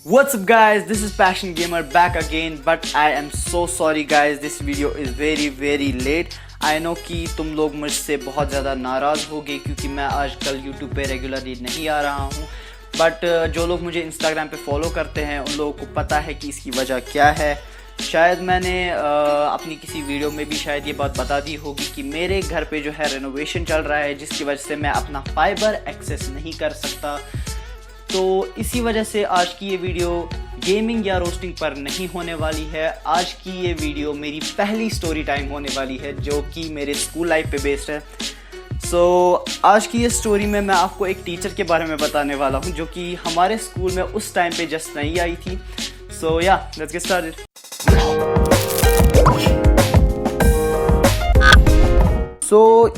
What's up guys, this is Passion Gamer back again, but I am so sorry guys, this video is very late. I know कि तुम लोग मुझसे बहुत ज़्यादा नाराज़ होगे क्योंकि मैं आजकल YouTube पे रेगुलरली नहीं आ रहा हूँ, बट जो लोग मुझे Instagram पे फॉलो करते हैं उन लोगों को पता है कि इसकी वजह क्या है। शायद मैंने अपनी किसी वीडियो में भी शायद ये बात बता दी होगी कि मेरे घर पे जो है रेनोवेशन चल रहा है, जिसकी वजह से मैं अपना फाइबर एक्सेस नहीं कर सकता। तो इसी वजह से आज की ये वीडियो गेमिंग या रोस्टिंग पर नहीं होने वाली है। आज की ये वीडियो मेरी पहली स्टोरी टाइम होने वाली है जो कि मेरे स्कूल लाइफ पे बेस्ड है। आज की ये स्टोरी में मैं आपको एक टीचर के बारे में बताने वाला हूँ जो कि हमारे स्कूल में उस टाइम पे जस्ट नहीं आई थी। Let's get started.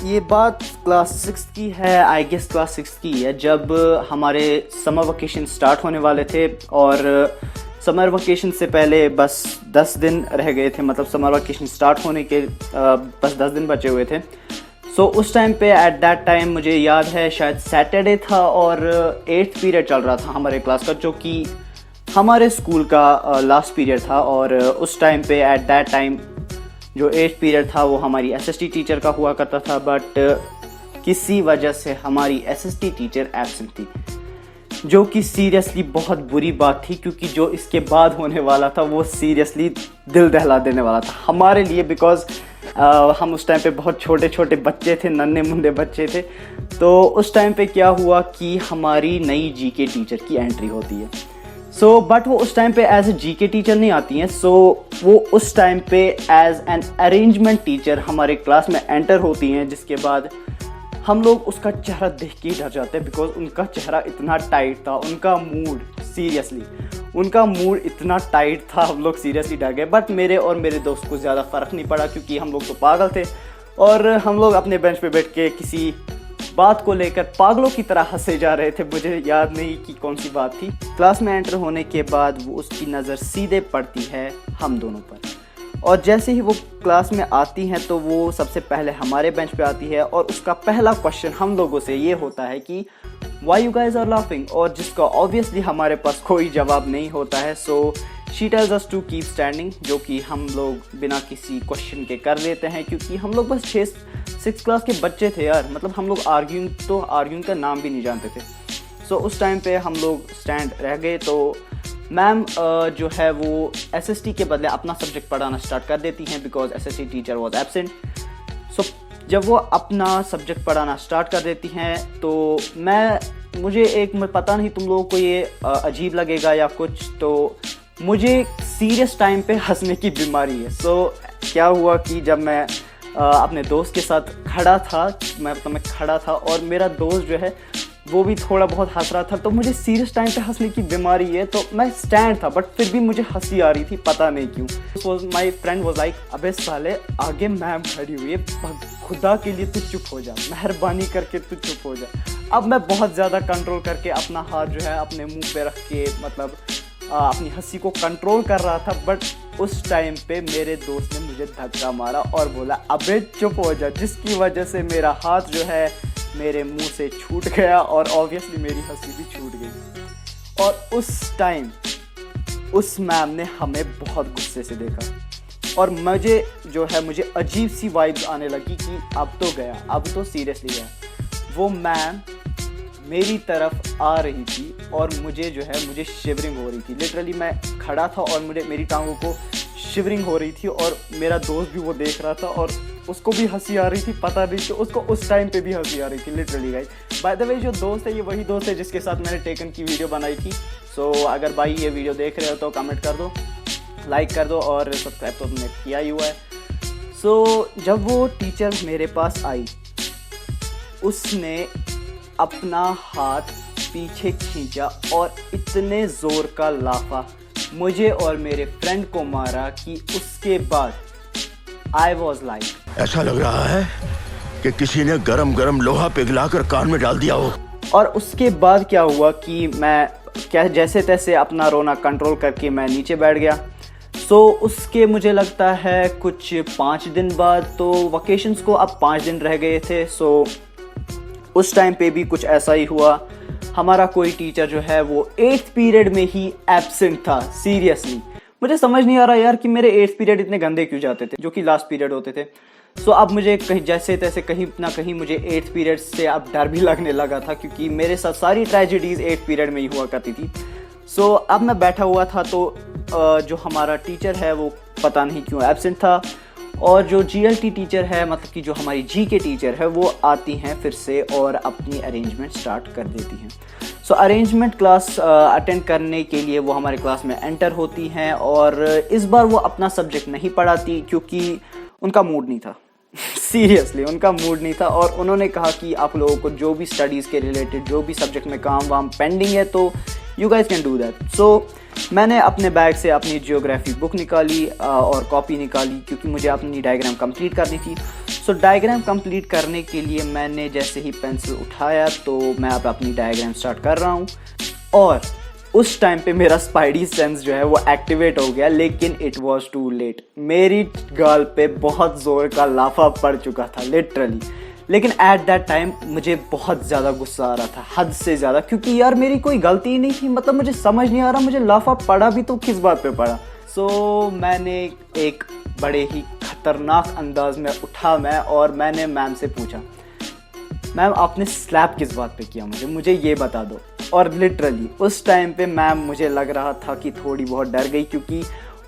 ये बात क्लास 6 की है, आई गेस क्लास 6 की है, जब हमारे समर वेकेशन स्टार्ट होने वाले थे और समर वेकेशन से पहले बस 10 दिन रह गए थे, मतलब समर वेकेशन स्टार्ट होने के बस 10 दिन बचे हुए थे। उस टाइम पे एट दैट टाइम मुझे याद है शायद सैटरडे था और 8th पीरियड चल रहा था हमारे क्लास का, जो कि हमारे स्कूल का लास्ट पीरियड था। और उस टाइम पे एट दैट टाइम जो 8th पीरियड था वो हमारी एसएसटी टीचर का हुआ करता था, बट किसी वजह से हमारी एसएसटी टीचर एब्सेंट थी, जो कि सीरियसली बहुत बुरी बात थी क्योंकि जो इसके बाद होने वाला था वो सीरियसली दिल दहला देने वाला था हमारे लिए। बिकॉज हम उस टाइम पे बहुत छोटे छोटे बच्चे थे, नन्हे मुंडे बच्चे थे। तो उस टाइम पे क्या हुआ कि हमारी नई जीके टीचर की एंट्री होती है। बट वो उस टाइम पे एज ए जीके टीचर नहीं आती हैं। वो उस टाइम पे एज एन अरेंजमेंट टीचर हमारे क्लास में एंटर होती हैं, जिसके बाद हम लोग उसका चेहरा देख के ही डर जाते हैं। बिकॉज उनका चेहरा इतना टाइट था, उनका मूड इतना टाइट था, हम लोग सीरियसली डर गए। बट मेरे और मेरे दोस्त को ज़्यादा फ़र्क नहीं पड़ा क्योंकि हम लोग तो पागल थे और हम लोग अपने बेंच पे बैठ के किसी बात को लेकर पागलों की तरह हंसे जा रहे थे। मुझे याद नहीं कि कौन सी बात थी। क्लास में एंटर होने के बाद वो उसकी नज़र सीधे पड़ती है हम दोनों पर, और जैसे ही वो क्लास में आती हैं तो वो सबसे पहले हमारे बेंच पे आती है और उसका पहला क्वेश्चन हम लोगों से ये होता है कि why you guys are laughing, और जिसका ऑब्वियसली हमारे पास कोई जवाब नहीं होता है। She tells us to keep standing, जो कि हम लोग बिना किसी क्वेश्चन के कर लेते हैं क्योंकि हम लोग बस 6th क्लास के बच्चे थे यार। मतलब हम लोग आर्ग्यूइंग का नाम भी नहीं जानते थे। उस टाइम पे हम लोग स्टैंड रह गए। तो मैम जो है वो एसएसटी के बदले अपना सब्जेक्ट पढ़ाना स्टार्ट कर देती हैं because SST teacher was absent. जब वो अपना सब्जेक्ट पढ़ाना स्टार्ट कर देती हैं तो मुझे पता नहीं तुम लोगों को ये अजीब लगेगा या कुछ, तो मुझे सीरियस टाइम पे हंसने की बीमारी है। क्या हुआ कि जब मैं अपने दोस्त के साथ खड़ा था और मेरा दोस्त जो है वो भी थोड़ा बहुत हंस रहा था, तो मुझे सीरियस टाइम पे हंसने की बीमारी है। तो मैं स्टैंड था बट फिर भी मुझे हंसी आ रही थी, पता नहीं क्यों। माई फ्रेंड वॉज लाइक, अबे साले आगे मैम खड़ी हुई है, खुदा के लिए तू चुप हो जा, मेहरबानी करके तू चुप हो जा। अब मैं बहुत ज़्यादा कंट्रोल करके अपना हाथ जो है अपने मुंह पे रख के अपनी हंसी को कंट्रोल कर रहा था, बट उस टाइम पे मेरे दोस्त ने मुझे धक्का मारा और बोला अबे चुप हो जा, जिसकी वजह से मेरा हाथ जो है मेरे मुंह से छूट गया और ऑब्वियसली मेरी हंसी भी छूट गई। और उस टाइम उस मैम ने हमें बहुत गुस्से से देखा और मुझे अजीब सी वाइब्स आने लगी कि अब तो गया, अब तो सीरियसली गया। वो मैम मेरी तरफ आ रही थी और मुझे शिवरिंग हो रही थी। लिटरली मैं खड़ा था और मेरी टांगों को शिवरिंग हो रही थी और मेरा दोस्त भी वो देख रहा था और उसको भी हंसी आ रही थी। पता नहीं कि उसको उस टाइम पे भी हंसी आ रही थी literally guys. By the way जो दोस्त है ये वही दोस्त है जिसके साथ मैंने टेकन की वीडियो बनाई थी। अगर भाई ये वीडियो देख रहे हो तो कमेंट कर दो, लाइक कर दो और सब्सक्राइब तो तुमने किया ही हुआ है। जब वो टीचर मेरे पास आई, उसने अपना हाथ पीछे खींचा और इतने जोर का लाफा मुझे और मेरे फ्रेंड को मारा कि उसके बाद आई वॉज लाइक, ऐसा लग रहा है कि किसी ने गरम लोहा पिघलाकर कान में डाल दिया हो। और उसके बाद क्या हुआ कि मैं जैसे तैसे अपना रोना कंट्रोल करके मैं नीचे बैठ गया। उसके मुझे लगता है कुछ 5 दिन बाद, तो वकेशंस को अब 5 दिन रह गए थे। उस टाइम पे भी कुछ ऐसा ही हुआ। हमारा कोई टीचर जो है वो 8th पीरियड में ही एब्सेंट था। सीरियसली मुझे समझ नहीं आ रहा यार कि मेरे 8th पीरियड इतने गंदे क्यों जाते थे, जो कि लास्ट पीरियड होते थे। सो अब मुझे कहीं जैसे तैसे कहीं ना कहीं मुझे 8th पीरियड से अब डर भी लगने लगा था, क्योंकि मेरे साथ सारी ट्रेजेडीज 8th पीरियड में ही हुआ करती थी। सो अब मैं बैठा हुआ था तो जो हमारा टीचर है वो पता नहीं क्यों एब्सेंट था, और जो GLT टीचर है, मतलब कि जो हमारी जी के टीचर है, वो आती हैं फिर से और अपनी अरेंजमेंट स्टार्ट कर देती हैं। सो अरेंजमेंट क्लास अटेंड करने के लिए वो हमारे क्लास में एंटर होती हैं, और इस बार वो अपना सब्जेक्ट नहीं पढ़ाती क्योंकि उनका मूड नहीं था। सीरियसली उनका मूड नहीं था, और उन्होंने कहा कि आप लोगों को जो भी स्टडीज़ के रिलेटेड जो भी सब्जेक्ट में काम वाम पेंडिंग है तो you guys can do that. So मैंने अपने बैग से अपनी जियोग्राफी बुक निकाली और कॉपी निकाली, क्योंकि मुझे अपनी डायग्राम कंप्लीट करनी थी। सो डायग्राम कंप्लीट करने के लिए मैंने जैसे ही पेंसिल उठाया तो मैं अब अपनी डायग्राम स्टार्ट कर रहा हूँ, और उस टाइम पे मेरा स्पाइडी सेंस जो है वो एक्टिवेट हो गया, लेकिन इट वॉज टू लेट। मेरी गाल पे बहुत ज़ोर का लाफा पड़ चुका था लिटरली, लेकिन एट दैट टाइम मुझे बहुत ज़्यादा गुस्सा आ रहा था, हद से ज़्यादा, क्योंकि यार मेरी कोई गलती ही नहीं थी। मतलब मुझे समझ नहीं आ रहा मुझे लाफा पड़ा भी तो किस बात पे पड़ा। सो मैंने एक बड़े ही खतरनाक अंदाज में उठा मैं, और मैंने मैम से पूछा, मैम आपने स्लैप किस बात पे किया, मुझे ये बता दो। और लिटरली उस टाइम पे मैम मुझे लग रहा था कि थोड़ी बहुत डर गई, क्योंकि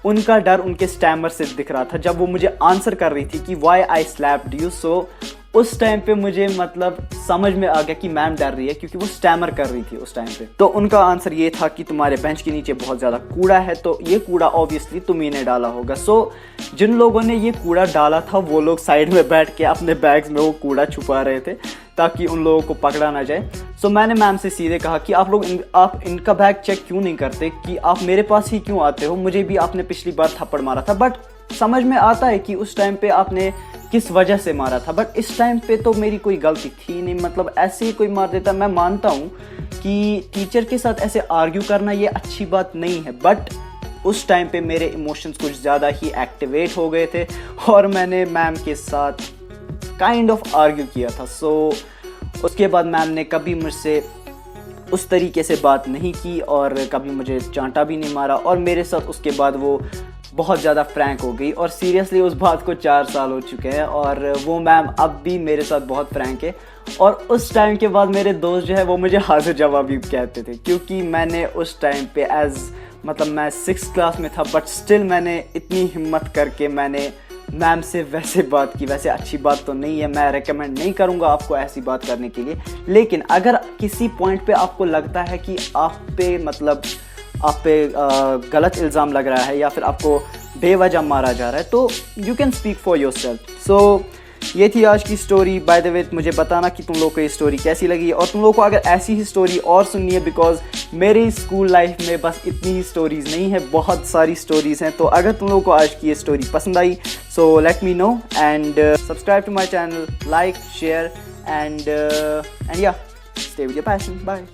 उनका डर उनके स्टैमर से दिख रहा था जब वो मुझे आंसर कर रही थी कि वाई आई स्लैप्ड यू। सो उस टाइम पे मुझे मतलब समझ में आ गया कि मैम डर रही है, क्योंकि वो स्टैमर कर रही थी उस टाइम पे। तो उनका आंसर ये था कि तुम्हारे बेंच के नीचे बहुत ज़्यादा कूड़ा है, तो ये कूड़ा ऑब्वियसली तुम्ही ने डाला होगा। सो जिन लोगों ने ये कूड़ा डाला था वो लोग साइड में बैठ के अपने बैग्स में वो कूड़ा छुपा रहे थे ताकि उन लोगों को पकड़ा ना जाए। सो मैंने मैम से सीधे कहा कि आप लोग आप इनका बैग चेक क्यों नहीं करते, कि आप मेरे पास ही क्यों आते हो, मुझे भी आपने पिछली बार थप्पड़ मारा था, बट समझ में आता है कि उस टाइम पे आपने किस वजह से मारा था, बट इस टाइम पे तो मेरी कोई गलती थी नहीं। मतलब ऐसे ही कोई मार देता। मैं मानता हूँ कि टीचर के साथ ऐसे आर्ग्यू करना ये अच्छी बात नहीं है, बट उस टाइम पे मेरे इमोशंस कुछ ज़्यादा ही एक्टिवेट हो गए थे, और मैंने मैम के साथ काइंड ऑफ आर्ग्यू किया था। सो उसके बाद मैम ने कभी मुझसे उस तरीके से बात नहीं की, और कभी मुझे चांटा भी नहीं मारा, और मेरे साथ उसके बाद वो बहुत ज़्यादा फ्रैंक हो गई। और सीरियसली उस बात को 4 साल हो चुके हैं, और वो मैम अब भी मेरे साथ बहुत फ्रैंक है। और उस टाइम के बाद मेरे दोस्त जो है वो मुझे हाजिर जवाबी कहते थे, क्योंकि मैंने उस टाइम पे मतलब मैं 6th क्लास में था, बट स्टिल मैंने इतनी हिम्मत करके मैंने मैम से वैसे बात की। वैसे अच्छी बात तो नहीं है, मैं रेकमेंड नहीं करूँगा आपको ऐसी बात करने के लिए, लेकिन अगर किसी पॉइंट पे आपको लगता है कि आप पे गलत इल्ज़ाम लग रहा है या फिर आपको बेवजह मारा जा रहा है, तो you can speak for yourself. So ये थी आज की स्टोरी। बाय द वे मुझे बताना कि तुम लोग को ये स्टोरी कैसी लगी, और तुम लोग को अगर ऐसी ही स्टोरी और सुननी है, बिकॉज मेरी स्कूल लाइफ में बस इतनी ही स्टोरीज़ नहीं है, बहुत सारी स्टोरीज़ हैं। तो अगर तुम लोग को आज की ये स्टोरी पसंद आई, so let me know and subscribe to my channel, like, share and या stay with your passion. Bye.